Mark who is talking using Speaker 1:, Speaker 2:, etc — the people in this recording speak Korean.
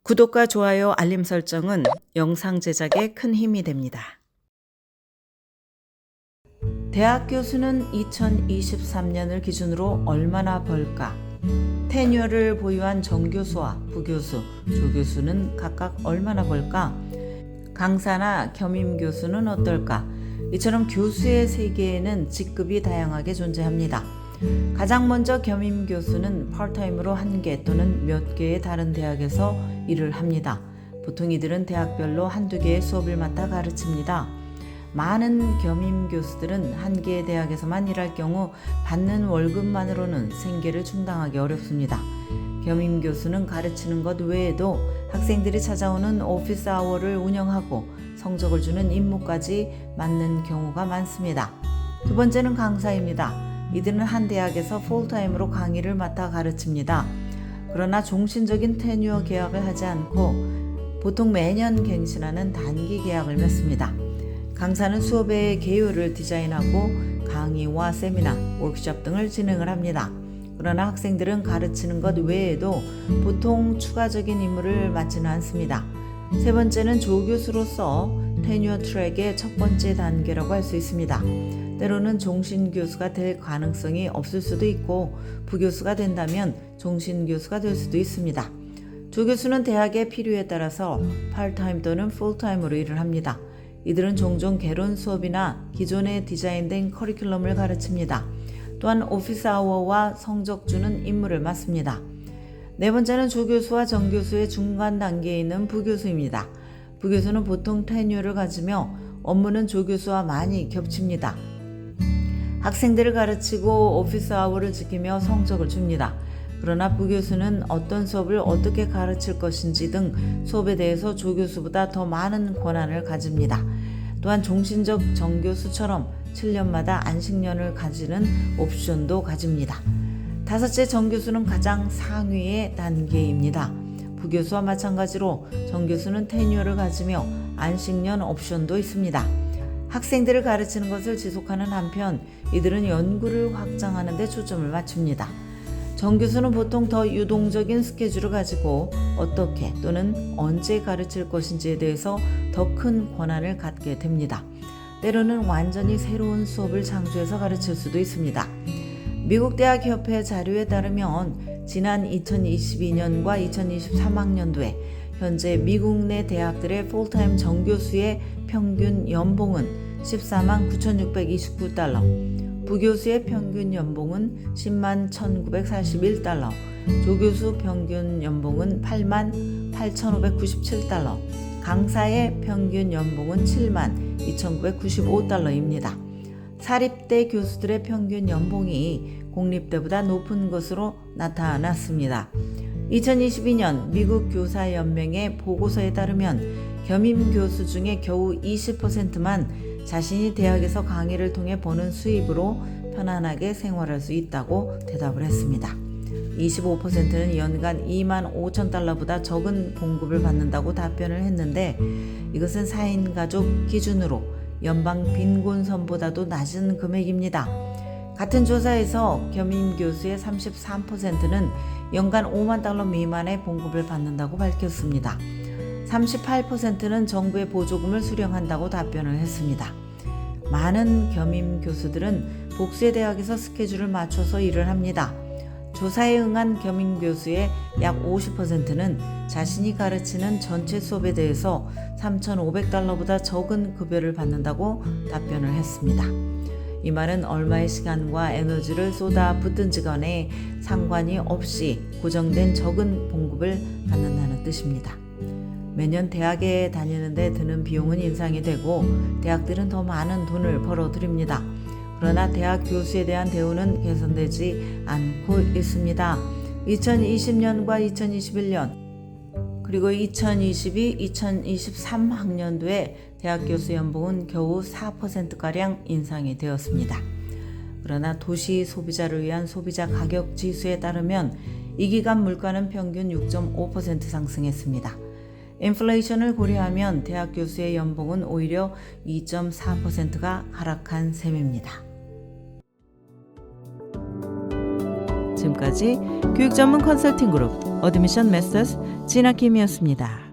Speaker 1: 구독과 좋아요, 알림 설정은 영상 제작에 큰 힘이 됩니다. 대학 교수는 2023년을 기준으로 얼마나 벌까? 테뉴어를 보유한 정교수와 부교수, 조교수는 각각 얼마나 벌까? 강사나 겸임 교수는 어떨까? 이처럼 교수의 세계에는 직급이 다양하게 존재합니다. 가장 먼저 겸임 교수는 파트타임으로 한 개 또는 몇 개의 다른 대학에서 일을 합니다. 보통 이들은 대학별로 한두 개의 수업을 맡아 가르칩니다. 많은 겸임 교수들은 한 개의 대학에서만 일할 경우 받는 월급만으로는 생계를 충당하기 어렵습니다. 겸임 교수는 가르치는 것 외에도 학생들이 찾아오는 오피스 아워를 운영하고 성적을 주는 임무까지 맡는 경우가 많습니다. 두 번째는 강사입니다. 이들은 한 대학에서 풀타임으로 강의를 맡아 가르칩니다. 그러나 종신적인 테뉴어 계약을 하지 않고 보통 매년 갱신하는 단기 계약을 맺습니다. 강사는 수업의 개요를 디자인하고 강의와 세미나, 워크숍 등을 진행을 합니다. 그러나 학생들은 가르치는 것 외에도 보통 추가적인 임무를 맡지는 않습니다. 세 번째는 조교수로서 테뉴어 트랙의 첫 번째 단계라고 할 수 있습니다. 때로는 종신교수가 될 가능성이 없을 수도 있고 부교수가 된다면 종신교수가 될 수도 있습니다. 조교수는 대학의 필요에 따라서 파트타임 또는 풀타임으로 일을 합니다. 이들은 종종 개론 수업이나 기존에 디자인된 커리큘럼을 가르칩니다. 또한 오피스 아워와 성적 주는 임무를 맡습니다. 네 번째는 조교수와 정교수의 중간 단계에 있는 부교수입니다. 부교수는 보통 테뉴어를 가지며 업무는 조교수와 많이 겹칩니다. 학생들을 가르치고 오피스 아워를 지키며 성적을 줍니다. 그러나 부교수는 어떤 수업을 어떻게 가르칠 것인지 등 수업에 대해서 조교수보다 더 많은 권한을 가집니다. 또한 종신적 정교수처럼 7년마다 안식년을 가지는 옵션도 가집니다. 다섯째, 정교수는 가장 상위의 단계입니다. 부교수와 마찬가지로 정교수는 테뉴어를 가지며 안식년 옵션도 있습니다. 학생들을 가르치는 것을 지속하는 한편 이들은 연구를 확장하는 데 초점을 맞춥니다. 정교수는 보통 더 유동적인 스케줄을 가지고 어떻게 또는 언제 가르칠 것인지에 대해서 더 큰 권한을 갖게 됩니다. 때로는 완전히 새로운 수업을 창조해서 가르칠 수도 있습니다. 미국 대학협회 자료에 따르면 지난 2022년과 2023학년도에 현재 미국 내 대학들의 풀타임 정교수의 평균 연봉은 14만 9,629달러, 부교수의 평균 연봉은 10만 1,941달러, 조교수 평균 연봉은 8만 8,597달러, 강사의 평균 연봉은 7만 2,995달러입니다. 사립대 교수들의 평균 연봉이 공립대보다 높은 것으로 나타났습니다. 2022년 미국 교사연맹의 보고서에 따르면 겸임 교수 중에 겨우 20%만 자신이 대학에서 강의를 통해 버는 수입으로 편안하게 생활할 수 있다고 대답을 했습니다. 25%는 연간 2만 5천 달러보다 적은 봉급을 받는다고 답변을 했는데 이것은 4인 가족 기준으로 연방 빈곤선보다도 낮은 금액입니다. 같은 조사에서 겸임 교수의 33%는 연간 5만 달러 미만의 봉급을 받는다고 밝혔습니다. 38%는 정부의 보조금을 수령한다고 답변을 했습니다. 많은 겸임 교수들은 복수의 대학에서 스케줄을 맞춰서 일을 합니다. 조사에 응한 겸임 교수의 약 50%는 자신이 가르치는 전체 수업에 대해서 3,500달러보다 적은 급여를 받는다고 답변을 했습니다. 이 말은 얼마의 시간과 에너지를 쏟아붓든지 간에 상관이 없이 고정된 적은 봉급을 받는다는 뜻입니다. 매년 대학에 다니는데 드는 비용은 인상이 되고 대학들은 더 많은 돈을 벌어들입니다. 그러나 대학 교수에 대한 대우는 개선되지 않고 있습니다. 2020년과 2021년 그리고 2022, 2023학년도에 대학 교수 연봉은 겨우 4%가량 인상이 되었습니다. 그러나 도시 소비자를 위한 소비자 가격 지수에 따르면 이 기간 물가는 평균 6.5% 상승했습니다. 인플레이션을 고려하면 대학 교수의 연봉은 오히려 2.4%가 하락한 셈입니다. 지금까지 교육 전문 컨설팅 그룹 어드미션 메서스 진아킴이었습니다.